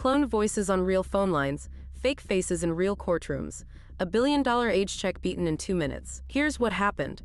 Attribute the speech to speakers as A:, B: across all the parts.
A: Cloned voices on real phone lines, fake faces in real courtrooms. $1 billion age check beaten in 2 minutes. Here's what happened.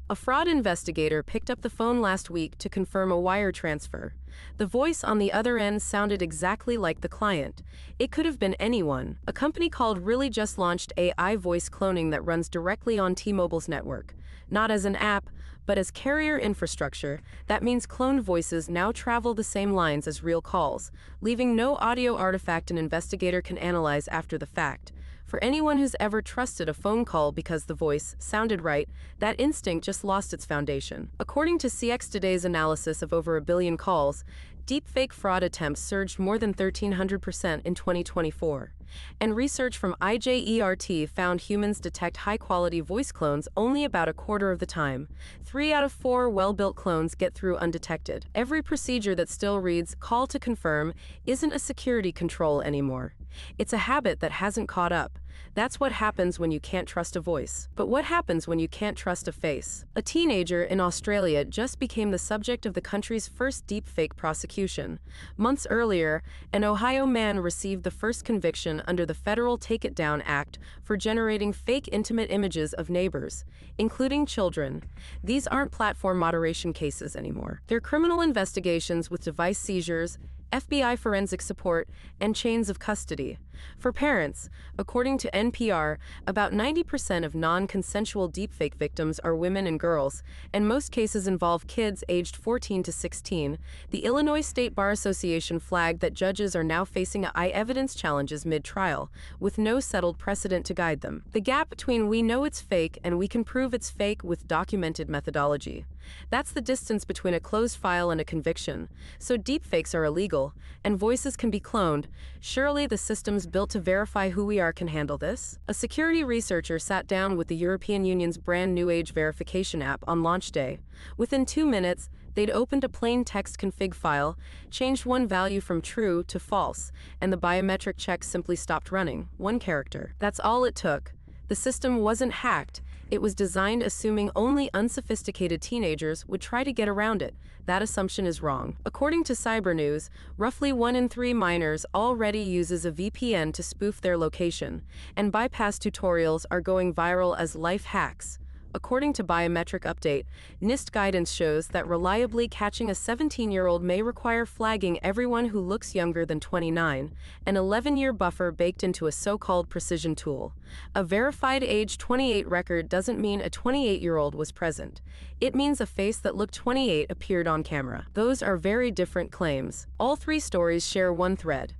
A: A fraud investigator picked up the phone last week to confirm a wire transfer. The voice on the other end sounded exactly like the client. It could have been anyone. A company called Really just launched AI voice cloning that runs directly on T-Mobile's network. Not as an app, but as carrier infrastructure. That means cloned voices now travel the same lines as real calls, leaving no audio artifact an investigator can analyze after the fact. For anyone who's ever trusted a phone call because the voice sounded right, that instinct just lost its foundation. According to CX Today's analysis of over 1 billion calls, deepfake fraud attempts surged more than 1,300% in 2024. And research from IJERT found humans detect high-quality voice clones only about a quarter of the time. 3 out of 4 well-built clones get through undetected. Every procedure that still reads "call to confirm" isn't a security control anymore. It's a habit that hasn't caught up. That's what happens when you can't trust a voice. But what happens when you can't trust a face? A teenager in Australia just became the subject of the country's first deepfake prosecution. Months earlier, an Ohio man received the first conviction under the federal Take It Down Act for generating fake intimate images of neighbors, including children. These aren't platform moderation cases anymore. They're criminal investigations with device seizures, FBI forensic support, and chains of custody. For parents, according to NPR, about 90% of non-consensual deepfake victims are women and girls, and most cases involve kids aged 14 to 16. The Illinois State Bar Association flagged that judges are now facing evidence challenges mid-trial, with no settled precedent to guide them. The gap between "we know it's fake" and "we can prove it's fake with documented methodology." That's the distance between a closed file and a conviction. So deepfakes are illegal, and voices can be cloned. Surely the systems built to verify who we are can handle this? A security researcher sat down with the European Union's brand new age verification app on launch day. Within 2 minutes, they'd opened a plain text config file, changed one value from true to false, and the biometric check simply stopped running. 1 character. That's all it took. The system wasn't hacked. It was designed assuming only unsophisticated teenagers would try to get around it. That assumption is wrong. According to Cyber News, roughly 1 in 3 minors already uses a VPN to spoof their location, and bypass tutorials are going viral as life hacks. According to Biometric Update, NIST guidance shows that reliably catching a 17-year-old may require flagging everyone who looks younger than 29, an 11-year buffer baked into a so-called precision tool. A verified age 28 record doesn't mean a 28-year-old was present. It means a face that looked 28 appeared on camera. Those are very different claims. All 3 stories share one thread: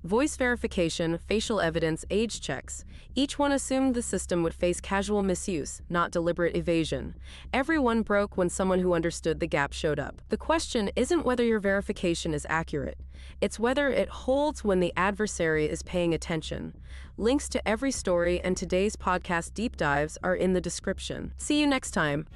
A: voice verification, facial evidence, age checks. Each one assumed the system would face casual misuse, not deliberate evasion. Everyone broke when someone who understood the gap showed up. The question isn't whether your verification is accurate. It's whether it holds when the adversary is paying attention. Links to every story and today's podcast deep dives are in the description. See you next time.